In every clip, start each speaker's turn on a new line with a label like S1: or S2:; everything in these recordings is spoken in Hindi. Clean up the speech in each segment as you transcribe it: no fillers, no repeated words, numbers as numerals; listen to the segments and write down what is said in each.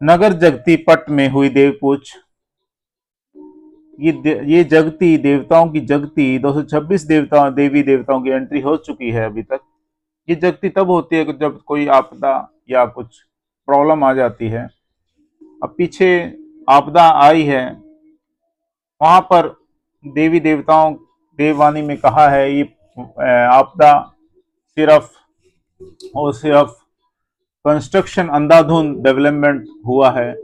S1: नगर जगती पट में हुई देव पूज। ये जगती देवताओं की जगती 226 देवी देवताओं की एंट्री हो चुकी है अभी तक। ये जगती तब होती है कि जब कोई आपदा या कुछ प्रॉब्लम आ जाती है। अब पीछे आपदा आई है, वहां पर देवी देवताओं देववाणी में कहा है ये आपदा सिर्फ और सिर्फ कंस्ट्रक्शन अंधाधुंध डेवलपमेंट हुआ है,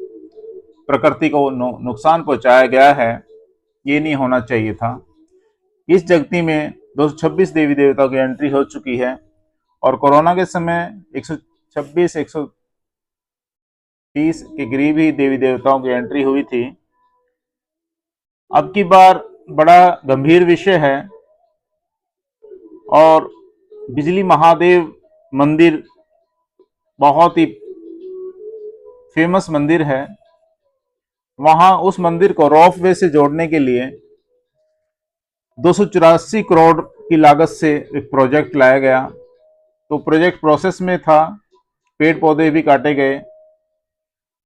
S1: प्रकृति को नुकसान पहुंचाया गया है, ये नहीं होना चाहिए था। इस जगती में 226 देवी देवताओं की एंट्री हो चुकी है और कोरोना के समय 126 130 के करीब ही देवी देवताओं की एंट्री हुई थी। अब की बार बड़ा गंभीर विषय है और बिजली महादेव मंदिर बहुत ही फेमस मंदिर है। वहां उस मंदिर को रोप वे से जोड़ने के लिए 284 करोड़ की लागत से एक प्रोजेक्ट लाया गया। तो प्रोजेक्ट प्रोसेस में था, पेड़ पौधे भी काटे गए,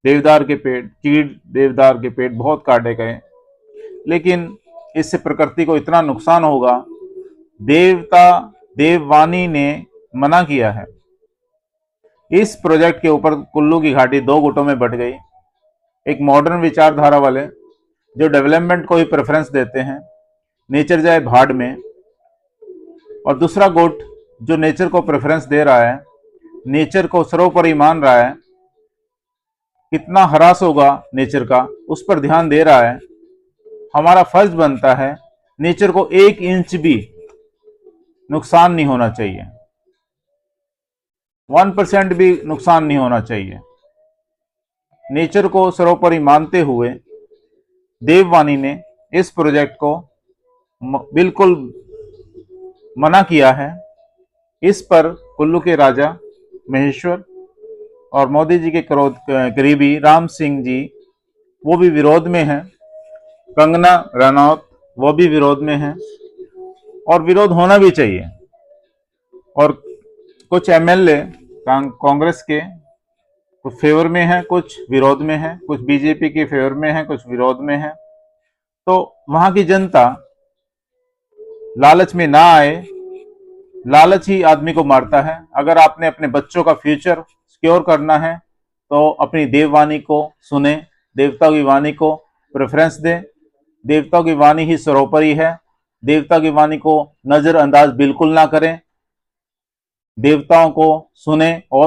S1: देवदार के पेड़, चीड़ देवदार के पेड़ बहुत काटे गए, लेकिन इससे प्रकृति को इतना नुकसान होगा, देवता देववाणी ने मना किया है। इस प्रोजेक्ट के ऊपर कुल्लू की घाटी दो गुटों में बट गई। एक मॉडर्न विचारधारा वाले जो डेवलपमेंट को ही प्रेफरेंस देते हैं, नेचर जाए भाड़ में, और दूसरा गुट जो नेचर को प्रेफरेंस दे रहा है, नेचर को सर्वोपरि मान रहा है, कितना हरास होगा नेचर का उस पर ध्यान दे रहा है। हमारा फर्ज बनता है नेचर को 1 इंच भी नुकसान नहीं होना चाहिए, 1% भी नुकसान नहीं होना चाहिए। नेचर को सर्वोपरि मानते हुए देववाणी ने इस प्रोजेक्ट को बिल्कुल मना किया है। इस पर कुल्लू के राजा महेश्वर और मोदी जी के करीबी राम सिंह जी वो भी विरोध में हैं, कंगना रनौत वो भी विरोध में हैं, और विरोध होना भी चाहिए। और कुछ एमएलए कांग्रेस के कुछ फेवर में हैं, कुछ विरोध में हैं, कुछ बीजेपी के फेवर में हैं, कुछ विरोध में हैं। तो वहां की जनता लालच में ना आए, लालच ही आदमी को मारता है। अगर आपने अपने बच्चों का फ्यूचर सिक्योर करना है तो अपनी देववाणी को सुने, देवता की वाणी को प्रेफरेंस दें। देवता की वाणी ही सर्वोपरि है, देवता की वाणी को नजरअंदाज बिल्कुल ना करें, देवताओं को सुने और